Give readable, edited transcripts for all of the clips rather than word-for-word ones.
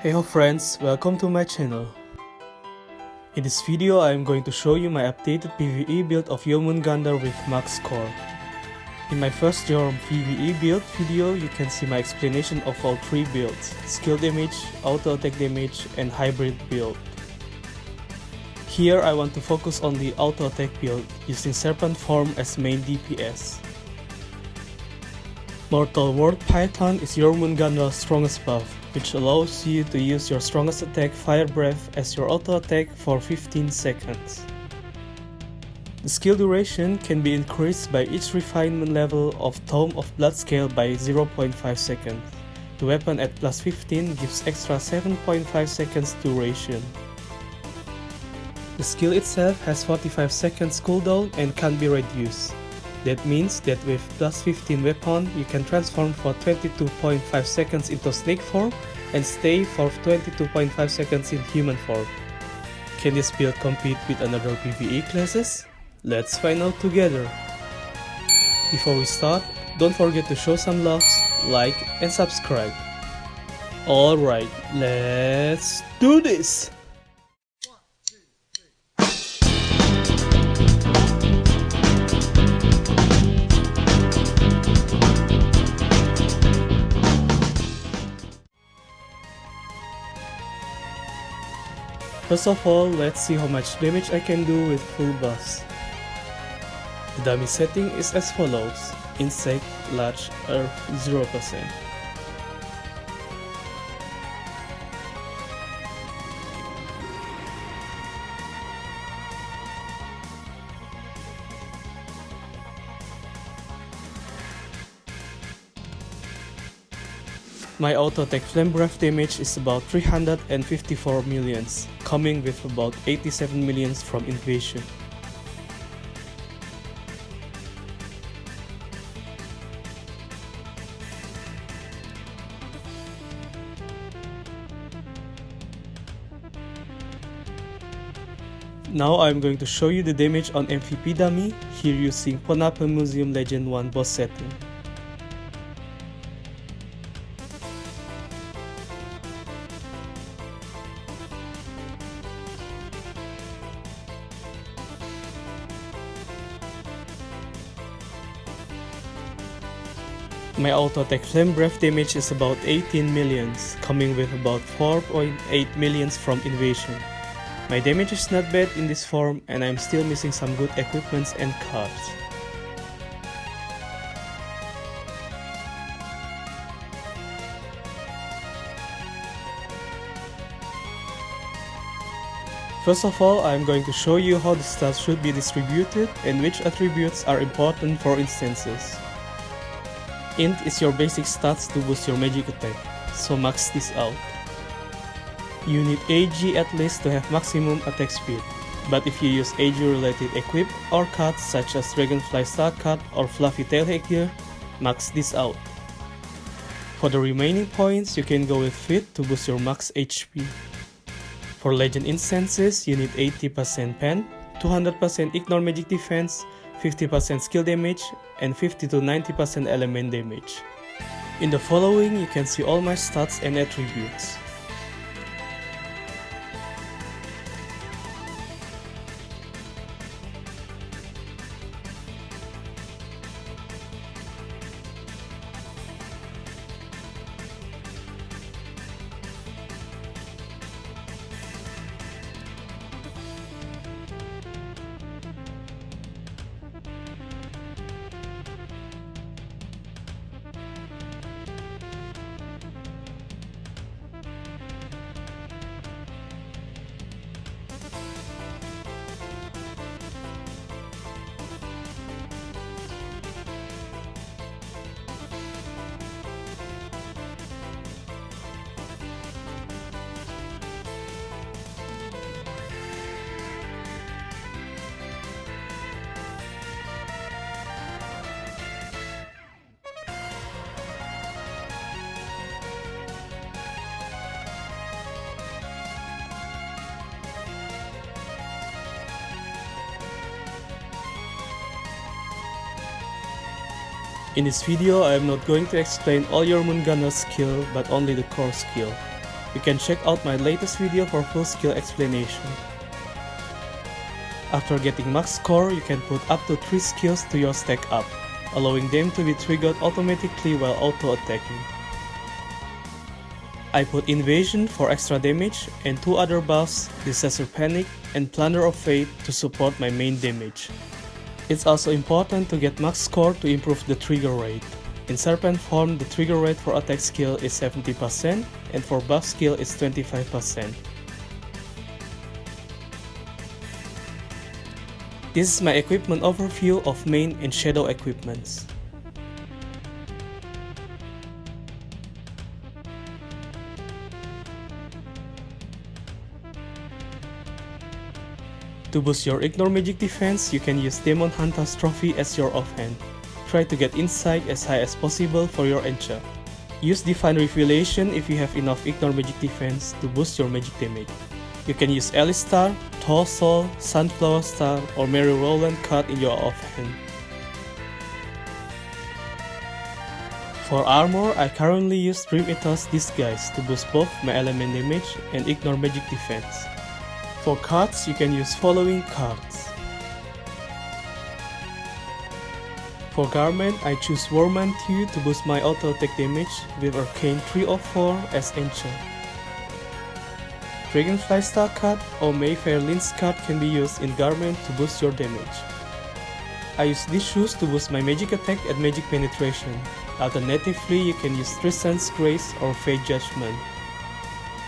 Heyho friends, welcome to my channel. In this video I am going to show you my updated PvE build of Jörmungandr with max score. In my first Jörm PvE build video you can see my explanation of all three builds: skill damage, auto attack damage and hybrid build. Here I want to focus on the auto attack build using Serpent form as main DPS. Mortal World Python is Jörmungandr's strongest buff, which allows you to use your strongest attack Fire Breath as your auto attack for 15 seconds. The skill duration can be increased by each refinement level of Tome of Blood scale by 0.5 seconds. The weapon at plus 15 gives extra 7.5 seconds duration. The skill itself has 45 seconds cooldown and can be reduced. That means that with plus 15 weapon, you can transform for 22.5 seconds into snake form and stay for 22.5 seconds in human form. Can this build compete with another PvE classes? Let's find out together. Before we start, don't forget to show some love, like and subscribe. Alright, let's do this! First of all, let's see how much damage I can do with full buffs. The dummy setting is as follows: Insect, Large, Earth 0%. My auto attack flame breath damage is about 354 millions, coming with about 87 millions from invasion. Now I'm going to show you the damage on MVP dummy, here using Ponapa Museum Legend 1 boss setting. My auto attack flame breath damage is about 18 millions, coming with about 4.8 millions from invasion. My damage is not bad in this form and I'm still missing some good equipments and cards. First of all, I'm going to show you how the stats should be distributed and which attributes are important for instances. Int is your basic stats to boost your magic attack, so max this out. You need AG at least to have maximum attack speed, but if you use AG related equip or cards such as Dragonfly Star card or Fluffy Tail Headgear, max this out. For the remaining points, you can go with Fit to boost your max HP. For legend instances, you need 80% pen, 200% ignore magic defense, 50% skill damage, and 50 to 90% element damage. In the following, you can see all my stats and attributes. In this video, I am not going to explain all Jörmungandr's skill, but only the core skill. You can check out my latest video for full skill explanation. After getting max score, you can put up to 3 skills to your stack up, allowing them to be triggered automatically while auto-attacking. I put Invasion for extra damage and 2 other buffs, Disaster Panic and Plunder of Fate to support my main damage. It's also important to get max score to improve the trigger rate. In Serpent form, the trigger rate for attack skill is 70% and for buff skill is 25%. This is my equipment overview of main and shadow equipments. To boost your Ignore Magic defense, you can use Demon Hunter's Trophy as your offhand. Try to get Insight as high as possible for your enchant. Use Divine Revelation if you have enough Ignore Magic defense to boost your magic damage. You can use Alice Star, Tall Soul, Sunflower Star or Mary Rowland card in your offhand. For armor, I currently use Dream Eater's Disguise to boost both my element damage and Ignore Magic defense. For cards, you can use following cards. For Garment, I choose Jörmungandr to boost my auto attack damage with Arcane 3 of 4 as enchant. Dragonfly Star card or Mayfair Lynx card can be used in Garment to boost your damage. I use these shoes to boost my magic attack and magic penetration. Alternatively, you can use Tristan's Grace or Fate Judgment.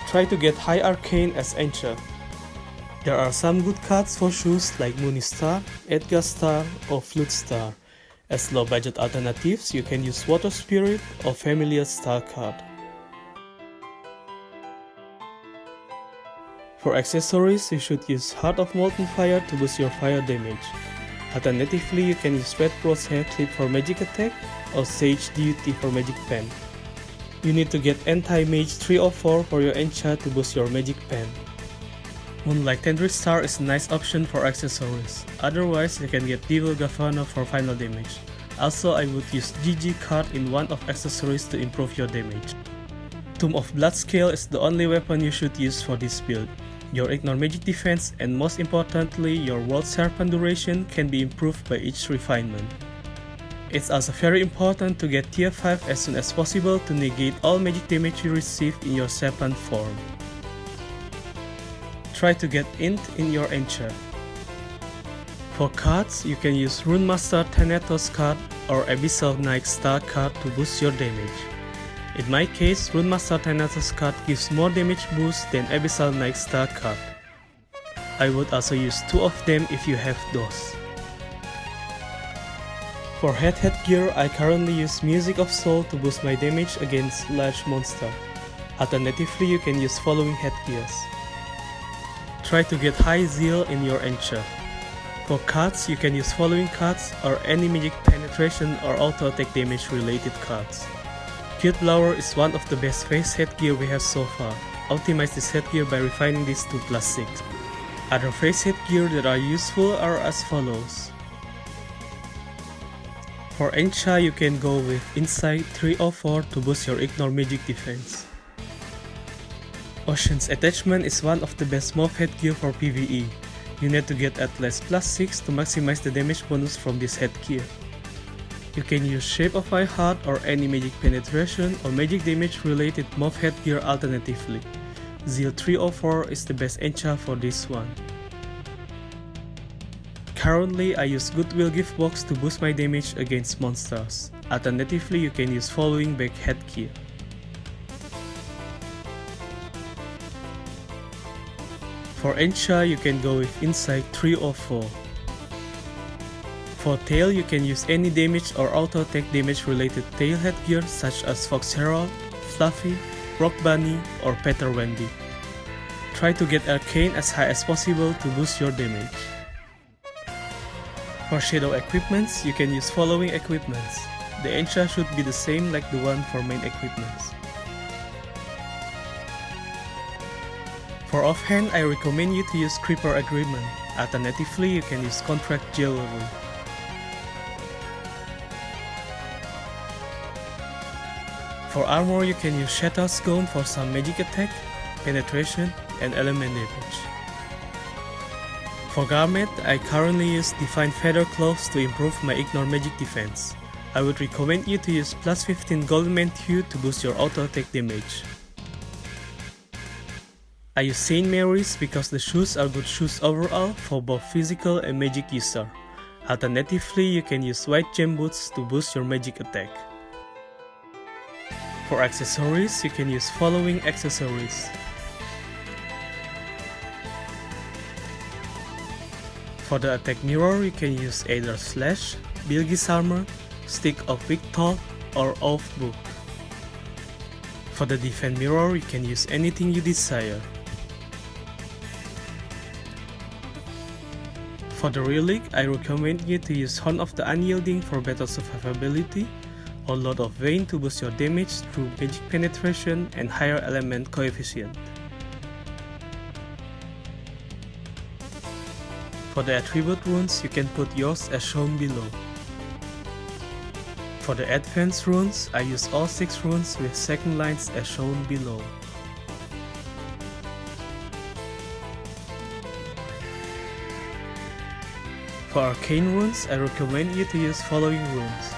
Try to get high Arcane as enchant. There are some good cards for shoes like Moony Star, Edgar Star or Flute Star. As low budget alternatives, you can use Water Spirit or Familiar Star card. For accessories, you should use Heart of Molten Fire to boost your fire damage. Alternatively, you can use Red Rose Hair Clip for magic attack or Sage Deity for magic pen. You need to get Anti-Mage 3 of 4 for your enchant to boost your magic pen. Moonlight Tendril Star is a nice option for accessories. Otherwise, you can get Devil Gavana for final damage. Also, I would use GG card in one of accessories to improve your damage. Tomb of Blood Scale is the only weapon you should use for this build. Your Ignore Magic defense and most importantly, your World Serpent duration can be improved by each refinement. It's also very important to get tier 5 as soon as possible to negate all magic damage you receive in your Serpent form. Try to get Int in your enchant. For cards, you can use Runemaster Thanatos card or Abyssal Knight Star card to boost your damage. In my case, Runemaster Thanatos card gives more damage boost than Abyssal Knight Star card. I would also use 2 of them if you have those. For headgear, I currently use Music of Soul to boost my damage against large monster. Alternatively, you can use following headgears. Try to get high zeal in your enchant. For cards, you can use following cards or any magic penetration or auto attack damage related cards. Cute Blower is one of the best face headgear we have so far. Optimize this headgear by refining this to +6. Other face headgear that are useful are as follows. For enchant, you can go with Insight 3 of 4 to boost your Ignore Magic defense. Ocean's Attachment is one of the best mob headgear for PvE. You need to get at least +6 to maximize the damage bonus from this headgear. You can use Shape of My Heart or any magic penetration or magic damage related mob headgear alternatively. Zeal 304 is the best enchant for this one. Currently, I use Goodwill Gift Box to boost my damage against monsters. Alternatively, you can use following back headgear. For enchant, you can go with Insight 3 of 4. For tail, you can use any damage or auto attack damage related tail headgear such as Fox Herald, Fluffy, Rock Bunny, or Peter Wendy. Try to get Arcane as high as possible to boost your damage. For shadow equipments, you can use following equipments. The enchant should be the same like the one for main equipments. For offhand, I recommend you to use Creeper Agreement. Alternatively, you can use Contract Jewelry. For armor, you can use Shatter's Gown for some magic attack, penetration, and element damage. For Garment, I currently use Divine Feather Clothes to improve my Ignore Magic defense. I would recommend you to use plus 15 Golden Mane Hue to boost your auto attack damage. I use Saint Mary's because the shoes are good shoes overall for both physical and magic user. Alternatively, you can use white gem boots to boost your magic attack. For accessories, you can use following accessories. For the attack mirror, you can use either Slash, Bilgis Armor, Stick of Victor, or Oath Book. For the defense mirror, you can use anything you desire. For the relic, I recommend you to use Horn of the Unyielding for better survivability, or Lord of Vain to boost your damage through magic penetration and higher element coefficient. For the attribute runes, you can put yours as shown below. For the advanced runes, I use all 6 runes with second lines as shown below. For arcane runes, I recommend you to use following runes.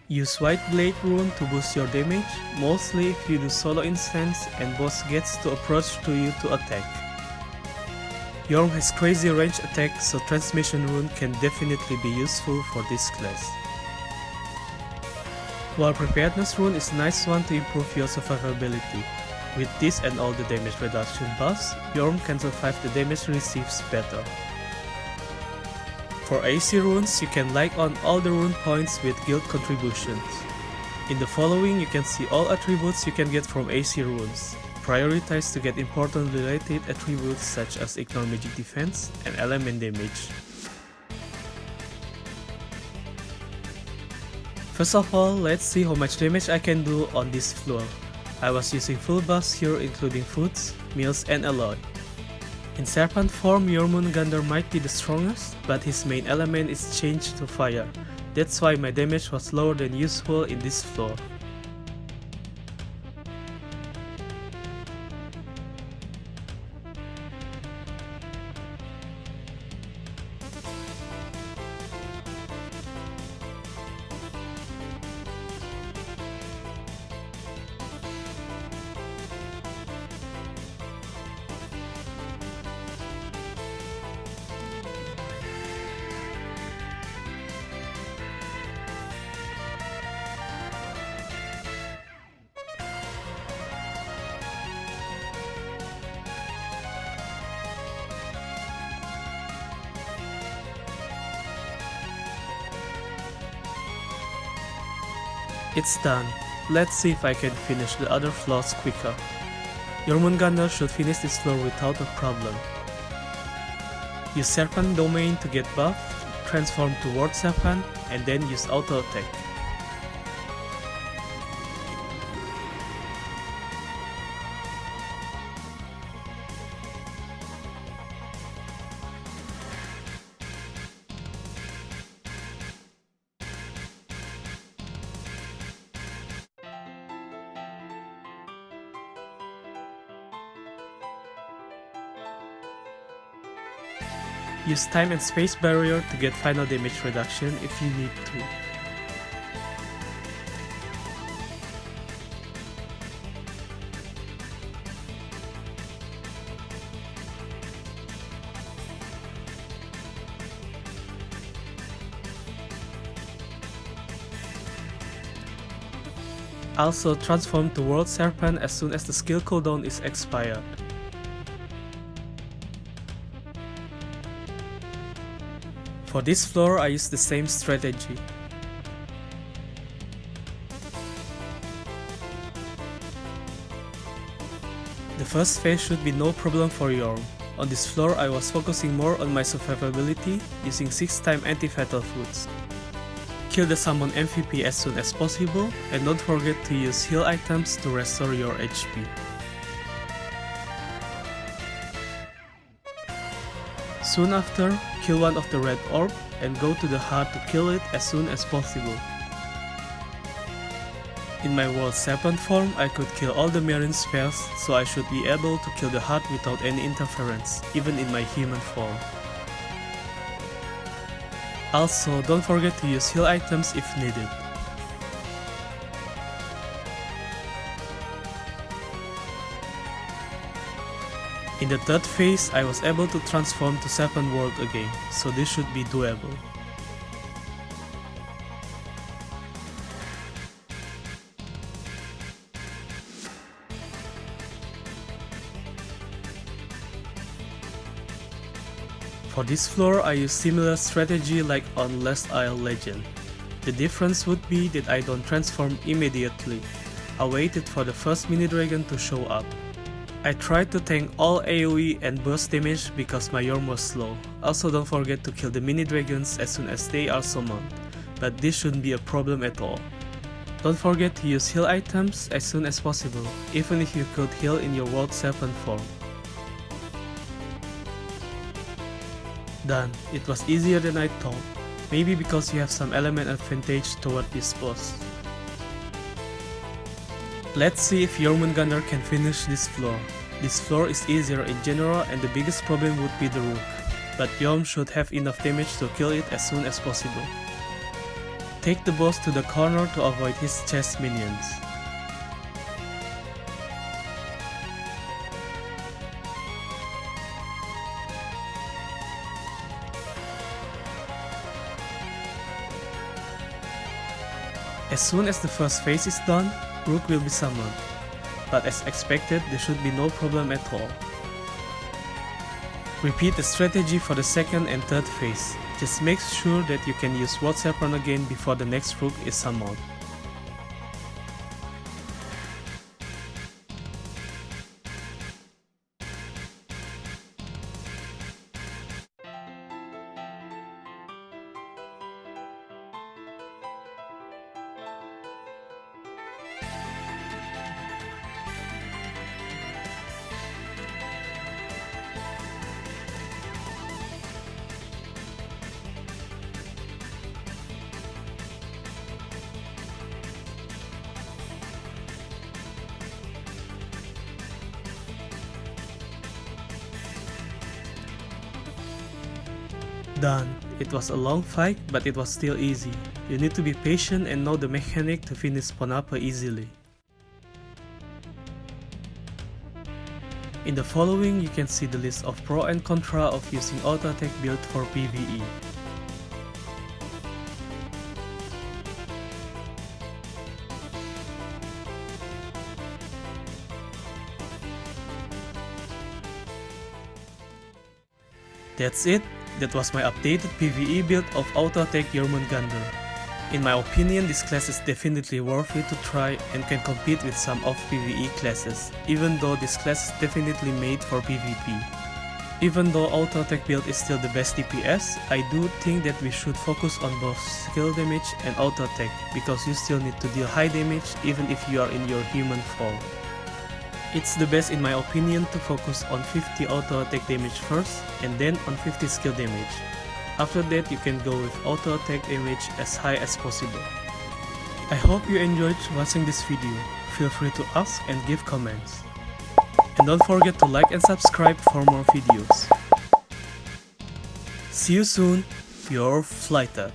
Use White Blade rune to boost your damage, mostly if you do solo instance and boss gets to approach to you to attack. Jorm has crazy range attack, so Transmission rune can definitely be useful for this class. While Preparedness rune is a nice one to improve your survivability. With this and all the damage reduction buffs, Jorm can survive the damage receives better. For AC runes, you can like on all the rune points with guild contributions. In the following, you can see all attributes you can get from AC runes. Prioritize to get important related attributes such as Ignore Magic Defense and Element Damage. First of all, let's see how much damage I can do on this floor. I was using full buffs here including foods, meals and alloy. In Serpent form, Jörmungandr might be the strongest, but his main element is changed to fire. That's why my damage was lower than usual in this floor. It's done. Let's see if I can finish the other floors quicker. Jörmungandr should finish this floor without a problem. Use Serpent Domain to get buffed, transform to Ward Serpent, and then use auto attack. Use Time and Space Barrier to get final damage reduction if you need to. Also transform to World Serpent as soon as the skill cooldown is expired. For this floor, I use the same strategy. The first phase should be no problem for Jorm. On this floor, I was focusing more on my survivability, using 6-time anti-fatal foods. Kill the summon MVP as soon as possible, and don't forget to use heal items to restore your HP. Soon after, kill one of the red orb and go to the heart to kill it as soon as possible. In my World 7 form, I could kill all the marines fast, so I should be able to kill the heart without any interference, even in my human form. Also, don't forget to use heal items if needed. In the third phase, I was able to transform to 7 world again, so this should be doable. For this floor, I use similar strategy like on Last Isle Legend. The difference would be that I don't transform immediately. I waited for the first mini dragon to show up. I tried to tank all AoE and burst damage because my Yorm was slow. Also, don't forget to kill the mini dragons as soon as they are summoned, but this shouldn't be a problem at all. Don't forget to use heal items as soon as possible, even if you could heal in your World 7 form. Done. It was easier than I thought, maybe because you have some element advantage toward this boss. Let's see if Jörmungandr can finish this floor. This floor is easier in general and the biggest problem would be the rook, but Jorm should have enough damage to kill it as soon as possible. Take the boss to the corner to avoid his chest minions. As soon as the first phase is done, Rook will be summoned, but as expected, there should be no problem at all. Repeat the strategy for the second and third phase. Just make sure that you can use World 7 again before the next Rook is summoned. Done. It was a long fight, but it was still easy. You need to be patient and know the mechanic to finish Ponapa easily. In the following, you can see the list of pro and contra of using auto attack build for PvE. That's it. That was my updated PvE build of auto attack Jörmungandr. In my opinion, this class is definitely worth it to try and can compete with some of PvE classes, even though this class is definitely made for PvP. Even though auto attack build is still the best DPS, I do think that we should focus on both skill damage and auto attack, because you still need to deal high damage even if you are in your human form. It's the best in my opinion to focus on 50 auto attack damage first and then on 50 skill damage. After that you can go with auto attack damage as high as possible. I hope you enjoyed watching this video. Feel free to ask and give comments. And don't forget to like and subscribe for more videos. See you soon, your FLyTuT.